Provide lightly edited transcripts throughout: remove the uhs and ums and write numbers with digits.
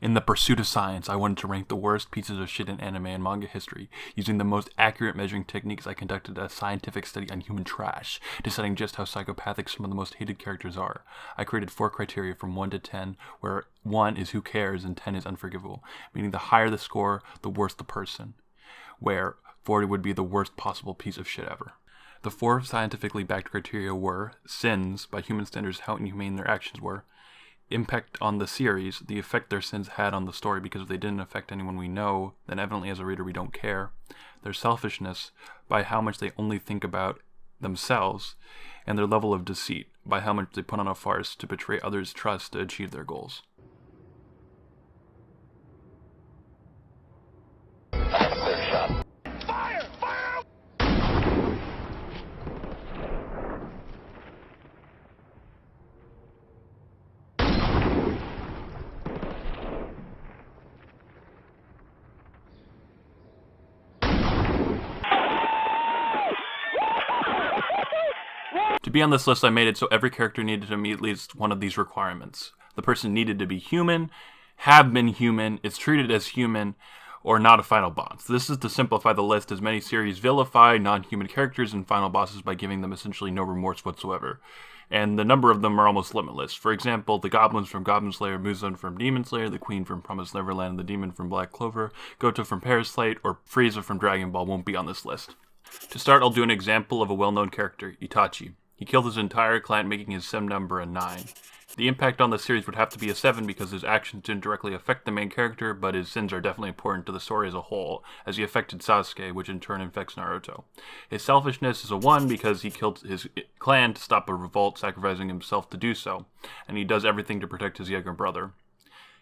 In the pursuit of science, I wanted to rank the worst pieces of shit in anime and manga history. Using the most accurate measuring techniques, I conducted a scientific study on human trash, deciding just how psychopathic some of the most hated characters are. I created 4 criteria from 1 to 10, where 1 is who cares and 10 is unforgivable, meaning the higher the score, the worse the person, where 40 would be the worst possible piece of shit ever. The 4 scientifically backed criteria were sins, by human standards how inhumane their actions were; impact on the series, the effect their sins had on the story, because if they didn't affect anyone we know, then evidently as a reader we don't care; their selfishness, by how much they only think about themselves; and their level of deceit, by how much they put on a farce to betray others' trust to achieve their goals. To be on this list, I made it so every character needed to meet at least one of these requirements. The person needed to be human, have been human, is treated as human, or not a final boss. This is to simplify the list, as many series vilify non-human characters and final bosses by giving them essentially no remorse whatsoever. And the number of them are almost limitless. For example, the goblins from Goblin Slayer, Muzan from Demon Slayer, the Queen from Promised Neverland, the Demon from Black Clover, Goto from Parasite, or Frieza from Dragon Ball won't be on this list. To start, I'll do an example of a well-known character, Itachi. He killed his entire clan, making his sim number a 9. The impact on the series would have to be a 7 because his actions didn't directly affect the main character, but his sins are definitely important to the story as a whole, as he affected Sasuke, which in turn infects Naruto. His selfishness is a 1 because he killed his clan to stop a revolt, sacrificing himself to do so, and he does everything to protect his younger brother.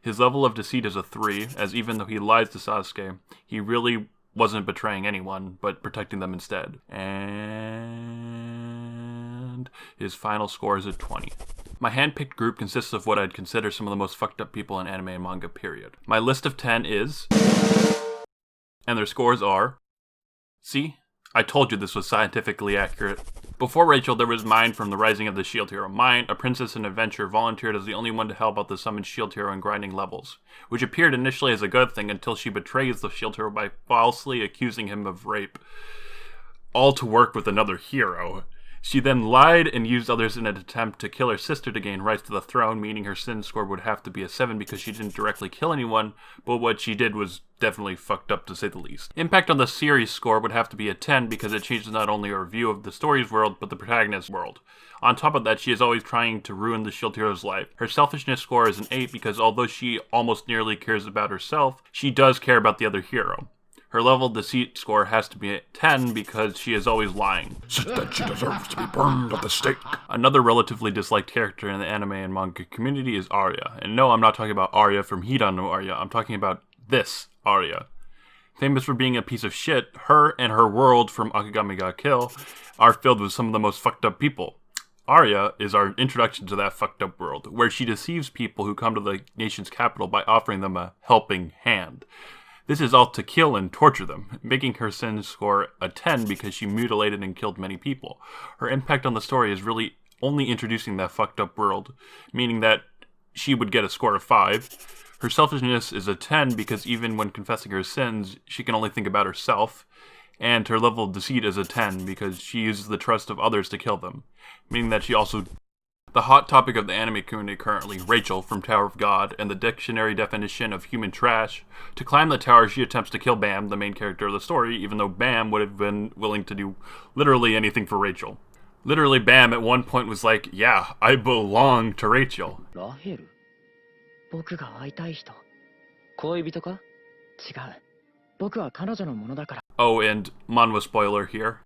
His level of deceit is a 3, as even though he lies to Sasuke, he really wasn't betraying anyone, but protecting them instead. And his final score is a 20. My hand-picked group consists of what I'd consider some of the most fucked up people in anime and manga, period. My list of 10 is... and their scores are... See? I told you this was scientifically accurate. Before Rachel, there was Mine from The Rising of the Shield Hero. Mine, a princess in adventure, volunteered as the only one to help out the summoned Shield Hero in grinding levels, which appeared initially as a good thing until she betrays the Shield Hero by falsely accusing him of rape, all to work with another hero. She then lied and used others in an attempt to kill her sister to gain rights to the throne, meaning her sin score would have to be a 7 because she didn't directly kill anyone, but what she did was definitely fucked up to say the least. Impact on the series score would have to be a 10 because it changes not only her view of the story's world, but the protagonist's world. On top of that, she is always trying to ruin the Shield Hero's life. Her selfishness score is an 8 because although she almost nearly cares about herself, she does care about the other hero. Her level of deceit score has to be a 10 because she is always lying. That she deserves to be burned at the stake. Another relatively disliked character in the anime and manga community is Arya. And no, I'm not talking about Arya from Hidan no Arya. I'm talking about this Arya. Famous for being a piece of shit, her and her world from Akagami ga Kill are filled with some of the most fucked up people. Arya is our introduction to that fucked up world, where she deceives people who come to the nation's capital by offering them a helping hand. This is all to kill and torture them, making her sin score a 10 because she mutilated and killed many people. Her impact on the story is really only introducing that fucked up world, meaning that she would get a score of 5. Her selfishness is a 10 because even when confessing her sins, she can only think about herself. And her level of deceit is a 10 because she uses the trust of others to kill them, meaning that she also... The hot topic of the anime community currently, Rachel from Tower of God, and the dictionary definition of human trash. To climb the tower, she attempts to kill Bam, the main character of the story, even though Bam would have been willing to do literally anything for Rachel. Literally, Bam at one point was like, yeah, I belong to Rachel. Oh, and manhwa spoiler here.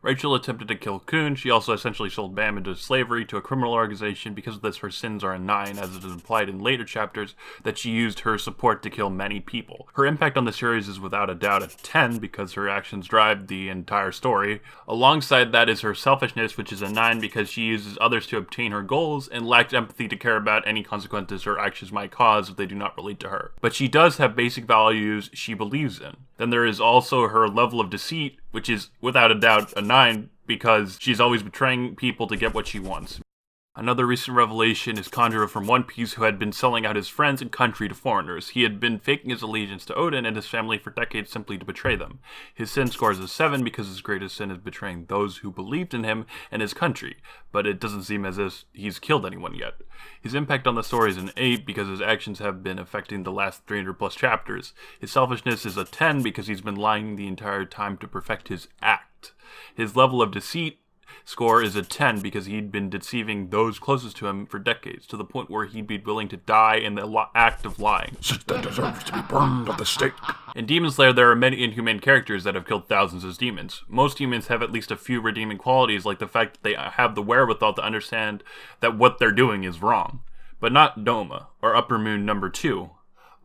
Rachel attempted to kill Kun. She also essentially sold Bam into slavery to a criminal organization. Because of this, her sins are a 9, as it is implied in later chapters that she used her support to kill many people. Her impact on the series is without a doubt a 10 because her actions drive the entire story. Alongside that is her selfishness, which is a 9 because she uses others to obtain her goals and lacks empathy to care about any consequences her actions might cause if they do not relate to her. But she does have basic values she believes in. Then there is also her level of deceit, which is without a doubt a 9 because she's always betraying people to get what she wants. Another recent revelation is Conjurer from One Piece, who had been selling out his friends and country to foreigners. He had been faking his allegiance to Odin and his family for decades simply to betray them. His sin score is a 7 because his greatest sin is betraying those who believed in him and his country, but it doesn't seem as if he's killed anyone yet. His impact on the story is an 8 because his actions have been affecting the last 300 plus chapters. His selfishness is a 10 because he's been lying the entire time to perfect his act. His level of deceit score is a 10 because he'd been deceiving those closest to him for decades, to the point where he'd be willing to die in the act of lying. That deserves to be burned at the stake. In Demon Slayer, there are many inhumane characters that have killed thousands as demons. Most humans have at least a few redeeming qualities, like the fact that they have the wherewithal to understand that what they're doing is wrong. But not Doma, or Upper Moon number 2.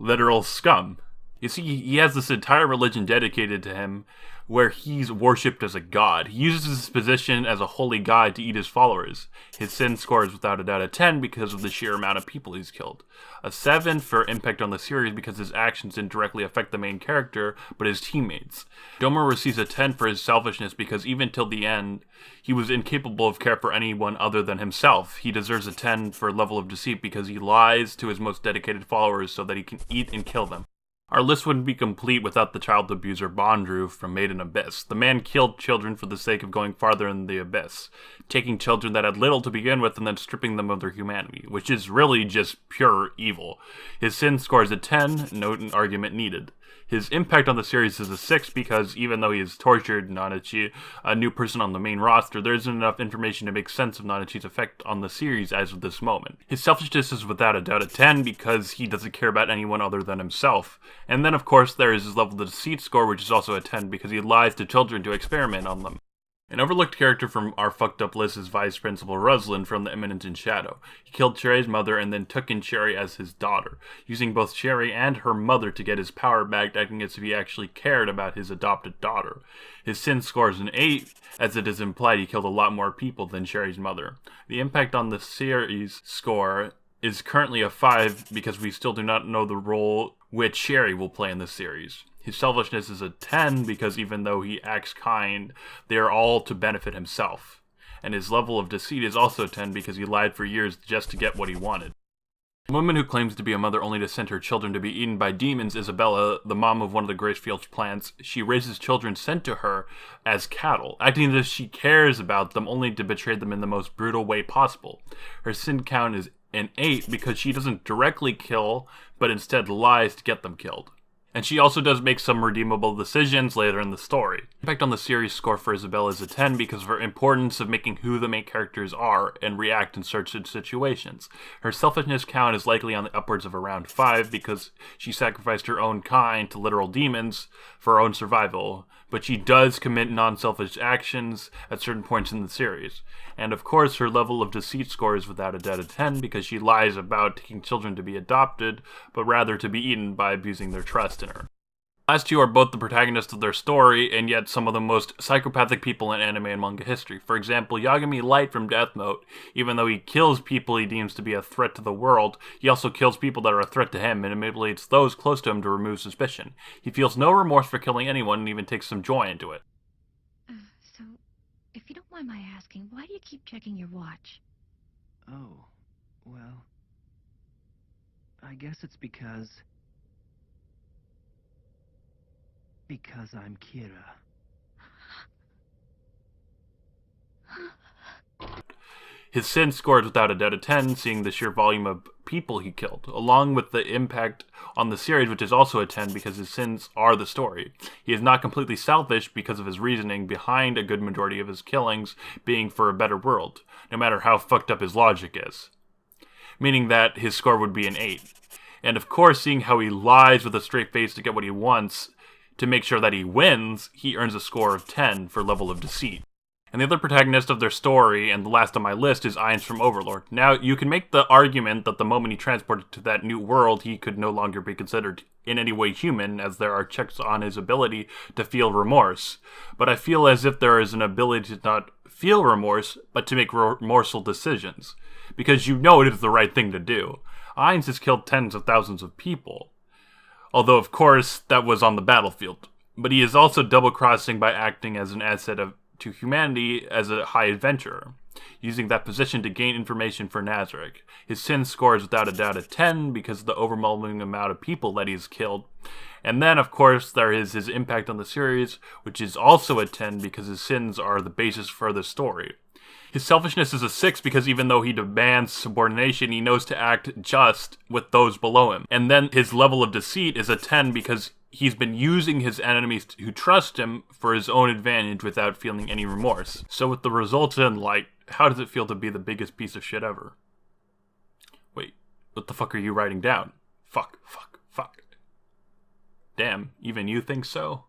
Literal scum. You see, he has this entire religion dedicated to him, where he's worshipped as a god. He uses his position as a holy god to eat his followers. His sin score is without a doubt a 10 because of the sheer amount of people he's killed. A 7 for impact on the series because his actions didn't directly affect the main character, but his teammates. Doma receives a 10 for his selfishness because even till the end, he was incapable of care for anyone other than himself. He deserves a 10 for level of deceit because he lies to his most dedicated followers so that he can eat and kill them. Our list wouldn't be complete without the child abuser Bondru from Made in Abyss. The man killed children for the sake of going farther in the abyss, taking children that had little to begin with and then stripping them of their humanity, which is really just pure evil. His sin score is a 10, no argument needed. His impact on the series is a 6 because even though he has tortured Nanachi, a new person on the main roster, there isn't enough information to make sense of Nanachi's effect on the series as of this moment. His selfishness is without a doubt a 10 because he doesn't care about anyone other than himself. And then of course there is his level of deceit score, which is also a 10 because he lies to children to experiment on them. An overlooked character from our fucked up list is Vice Principal Ruslan from The Imminent in Shadow. He killed Cherry's mother and then took in Cherry as his daughter, using both Cherry and her mother to get his power back, acting as if he actually cared about his adopted daughter. His sin score is an 8, as it is implied he killed a lot more people than Cherry's mother. The impact on the series score is currently a 5 because we still do not know the role which Cherry will play in the series. His selfishness is a 10 because even though he acts kind, they are all to benefit himself. And his level of deceit is also 10 because he lied for years just to get what he wanted. A woman who claims to be a mother only to send her children to be eaten by demons, Isabella, the mom of one of the Gracefields plants, she raises children sent to her as cattle, acting as if she cares about them only to betray them in the most brutal way possible. Her sin count is an 8 because she doesn't directly kill, but instead lies to get them killed. And she also does make some redeemable decisions later in the story. Impact on the series score for Isabella is a 10 because of her importance of making who the main characters are and react in certain situations. Her selfishness count is likely on the upwards of around 5 because she sacrificed her own kind to literal demons for her own survival, but she does commit non-selfish actions at certain points in the series. And of course, her level of deceit score is without a doubt a 10 because she lies about taking children to be adopted, but rather to be eaten by abusing their trust in her. Last two are both the protagonists of their story, and yet some of the most psychopathic people in anime and manga history. For example, Yagami Light from Death Note, even though he kills people he deems to be a threat to the world, he also kills people that are a threat to him and manipulates those close to him to remove suspicion. He feels no remorse for killing anyone and even takes some joy into it. So, if you don't mind my asking, why do you keep checking your watch? Oh, well, I guess it's because I'm Kira. His sin scored without a doubt a 10, seeing the sheer volume of people he killed, along with the impact on the series, which is also a 10 because his sins are the story. He is not completely selfish because of his reasoning behind a good majority of his killings being for a better world, no matter how fucked up his logic is. Meaning that his score would be an 8. And of course, seeing how he lies with a straight face to get what he wants, to make sure that he wins, he earns a score of 10 for level of deceit. And the other protagonist of their story, and the last on my list, is Ainz from Overlord. Now, you can make the argument that the moment he transported to that new world, he could no longer be considered in any way human, as there are checks on his ability to feel remorse. But I feel as if there is an ability to not feel remorse, but to make remorseful decisions. Because you know it is the right thing to do. Ainz has killed tens of thousands of people. Although, of course, that was on the battlefield. But he is also double-crossing by acting as an asset to humanity as a high adventurer. using that position to gain information for Nazarick. His sin score is without a doubt a 10 because of the overwhelming amount of people that he's killed. And then, of course, there is his impact on the series, which is also a 10 because his sins are the basis for the story. His selfishness is a 6 because even though he demands subordination, he knows to act just with those below him. And then his level of deceit is a 10 because he's been using his enemies who trust him for his own advantage without feeling any remorse. So with the results in light, how does it feel to be the biggest piece of shit ever? Wait, what the fuck are you writing down? Fuck. Damn, even you think so?